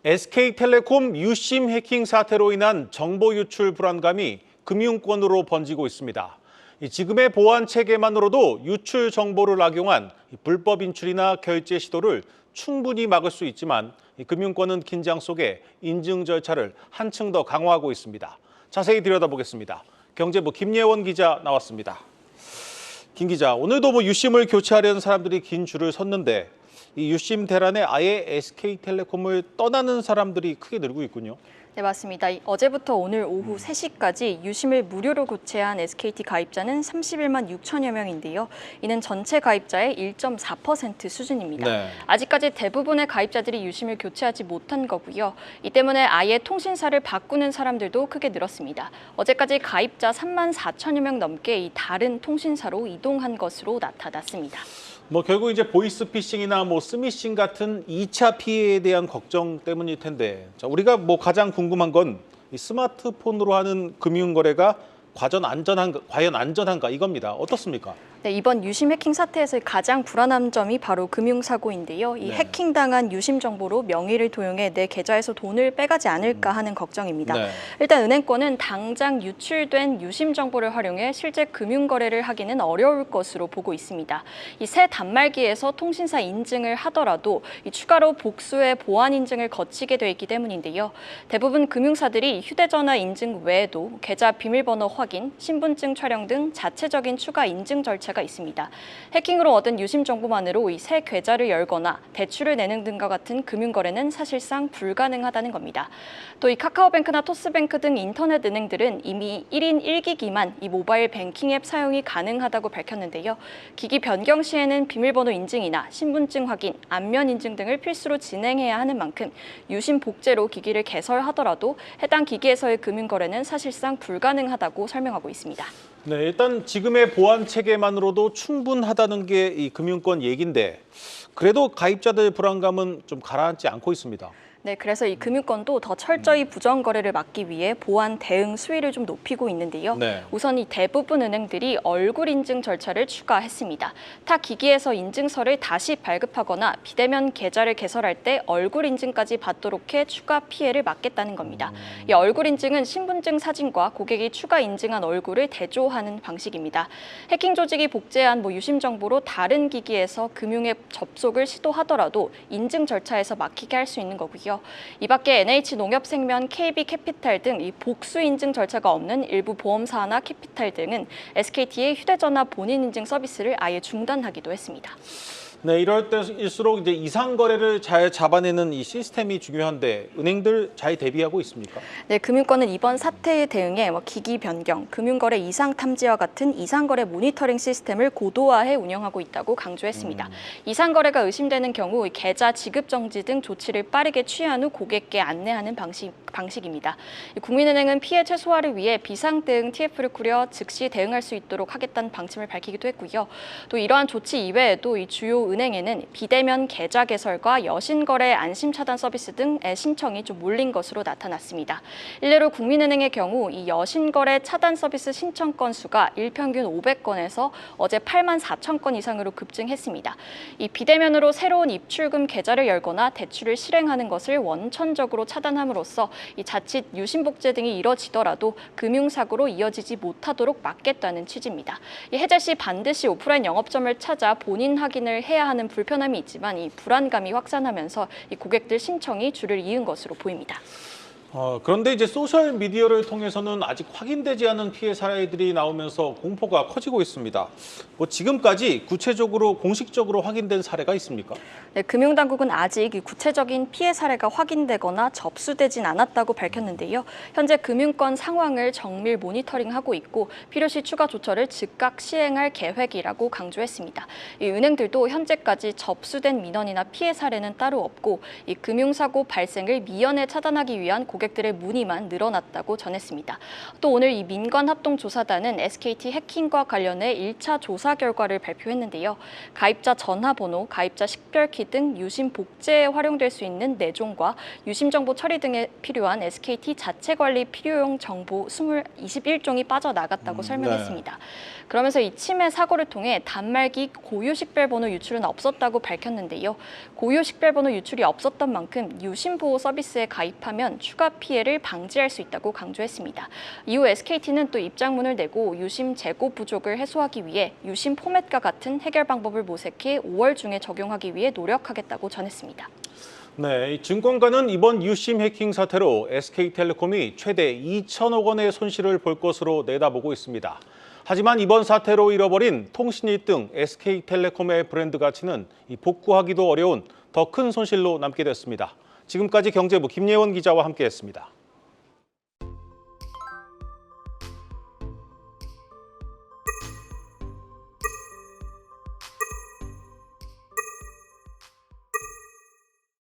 SK텔레콤 유심 해킹 사태로 인한 정보 유출 불안감이 금융권으로 번지고 있습니다. 지금의 보안 체계만으로도 유출 정보를 악용한 불법 인출이나 결제 시도를 충분히 막을 수 있지만 금융권은 긴장 속에 인증 절차를 한층 더 강화하고 있습니다. 자세히 들여다보겠습니다. 경제부 김예원 기자 나왔습니다. 김 기자, 오늘도 유심을 교체하려는 사람들이 긴 줄을 섰는데 이 유심 대란에 아예 SK텔레콤을 떠나는 사람들이 크게 늘고 있군요. 네, 맞습니다. 어제부터 오늘 오후 3시까지 유심을 무료로 교체한 SKT 가입자는 31만 6천여 명인데요. 이는 전체 가입자의 1.4% 수준입니다. 네. 아직까지 대부분의 가입자들이 유심을 교체하지 못한 거고요. 이 때문에 아예 통신사를 바꾸는 사람들도 크게 늘었습니다. 어제까지 가입자 3만 4천여 명 넘게 이 다른 통신사로 이동한 것으로 나타났습니다. 결국 이제 보이스피싱이나 스미싱 같은 2차 피해에 대한 걱정 때문일 텐데, 우리가 가장 궁금한 건 이 스마트폰으로 하는 금융거래가 과연 안전한가 이겁니다. 어떻습니까? 네, 이번 유심 해킹 사태에서 가장 불안한 점이 바로 금융사고인데요. 이 해킹당한 유심 정보로 명의를 도용해 내 계좌에서 돈을 빼가지 않을까 하는 걱정입니다. 네. 일단 은행권은 당장 유출된 유심 정보를 활용해 실제 금융거래를 하기는 어려울 것으로 보고 있습니다. 이 새 단말기에서 통신사 인증을 하더라도 추가로 복수의 보안 인증을 거치게 돼 있기 때문인데요. 대부분 금융사들이 휴대전화 인증 외에도 계좌 비밀번호 확인, 신분증 촬영 등 자체적인 추가 인증 절차가 있습니다. 해킹으로 얻은 유심 정보만으로 이 새 계좌를 열거나 대출을 내는 등과 같은 금융거래는 사실상 불가능하다는 겁니다. 또 이 카카오뱅크나 토스뱅크 등 인터넷 은행들은 이미 1인 1기기만 이 모바일 뱅킹 앱 사용이 가능하다고 밝혔는데요. 기기 변경 시에는 비밀번호 인증이나 신분증 확인, 안면 인증 등을 필수로 진행해야 하는 만큼 유심 복제로 기기를 개설하더라도 해당 기기에서의 금융거래는 사실상 불가능하다고 설명하고 있습니다. 네, 일단 지금의 보안 체계만으로도 충분하다는 게 이 금융권 얘기인데, 그래도 가입자들 불안감은 좀 가라앉지 않고 있습니다. 네, 그래서 이 금융권도 더 철저히 부정 거래를 막기 위해 보안 대응 수위를 좀 높이고 있는데요. 네. 우선 이 대부분 은행들이 얼굴 인증 절차를 추가했습니다. 타 기기에서 인증서를 다시 발급하거나 비대면 계좌를 개설할 때 얼굴 인증까지 받도록 해 추가 피해를 막겠다는 겁니다. 이 얼굴 인증은 신분증 사진과 고객이 추가 인증한 얼굴을 대조하는 방식입니다. 해킹 조직이 복제한 유심 정보로 다른 기기에서 금융앱 접속을 시도하더라도 인증 절차에서 막히게 할 수 있는 거고요. 이 밖에 NH농협생명, KB캐피탈 등 이 복수 인증 절차가 없는 일부 보험사나 캐피탈 등은 SKT의 휴대전화 본인 인증 서비스를 아예 중단하기도 했습니다. 네, 이럴 때일수록 이제 이상 거래를 잘 잡아내는 이 시스템이 중요한데 은행들 잘 대비하고 있습니까? 네, 금융권은 이번 사태에 대응해 기기 변경, 금융거래 이상 탐지와 같은 이상거래 모니터링 시스템을 고도화해 운영하고 있다고 강조했습니다. 이상거래가 의심되는 경우 계좌 지급 정지 등 조치를 빠르게 취한 후 고객께 안내하는 방식입니다. 국민은행은 피해 최소화를 위해 비상 대응 TF를 꾸려 즉시 대응할 수 있도록 하겠다는 방침을 밝히기도 했고요. 또 이러한 조치 이외에도 이 주요 은행에는 비대면 계좌 개설과 여신거래 안심 차단 서비스 등의 신청이 좀 몰린 것으로 나타났습니다. 일례로 국민은행의 경우 이 여신거래 차단 서비스 신청 건수가 일평균 500건에서 어제 8만 4천 건 이상으로 급증했습니다. 이 비대면으로 새로운 입출금 계좌를 열거나 대출을 실행하는 것을 원천적으로 차단함으로써 이 자칫 유심 복제 등이 이뤄지더라도 금융사고로 이어지지 못하도록 막겠다는 취지입니다. 이 해제 시 반드시 오프라인 영업점을 찾아 본인 확인을 해야 하는 불편함이 있지만 이 불안감이 확산하면서 이 고객들 신청이 줄을 이은 것으로 보입니다. 그런데 이제 소셜 미디어를 통해서는 아직 확인되지 않은 피해 사례들이 나오면서 공포가 커지고 있습니다. 지금까지 구체적으로 공식적으로 확인된 사례가 있습니까? 네, 금융당국은 아직 구체적인 피해 사례가 확인되거나 접수되진 않았다고 밝혔는데요. 현재 금융권 상황을 정밀 모니터링하고 있고 필요시 추가 조처를 즉각 시행할 계획이라고 강조했습니다. 이 은행들도 현재까지 접수된 민원이나 피해 사례는 따로 없고 이 금융사고 발생을 미연에 차단하기 위한 고객 고객들의 문의만 늘어났다고 전했습니다. 또 오늘 이 민관합동조사단은 SKT 해킹과 관련해 1차 조사 결과를 발표했는데요. 가입자 전화번호, 가입자 식별키 등 유심 복제에 활용될 수 있는 내종과 유심 정보 처리 등에 필요한 SKT 자체 관리 필요용 정보 21종이 빠져나갔다고 설명했습니다. 그러면서 이 침해 사고를 통해 단말기 고유 식별번호 유출은 없었다고 밝혔는데요. 고유 식별번호 유출이 없었던 만큼 유심 보호 서비스에 가입하면 추가 피해를 방지할 수 있다고 강조했습니다. 이후 SKT는 또 입장문을 내고 유심 재고 부족을 해소하기 위해 유심 포맷과 같은 해결 방법을 모색해 5월 중에 적용하기 위해 노력하겠다고 전했습니다. 네, 증권가는 이번 유심 해킹 사태로 SK텔레콤이 최대 2천억 원의 손실을 볼 것으로 내다보고 있습니다. 하지만 이번 사태로 잃어버린 통신 1등 SK텔레콤의 브랜드 가치는 복구하기도 어려운 더 큰 손실로 남게 됐습니다. 지금까지 경제부 김예원 기자와 함께했습니다.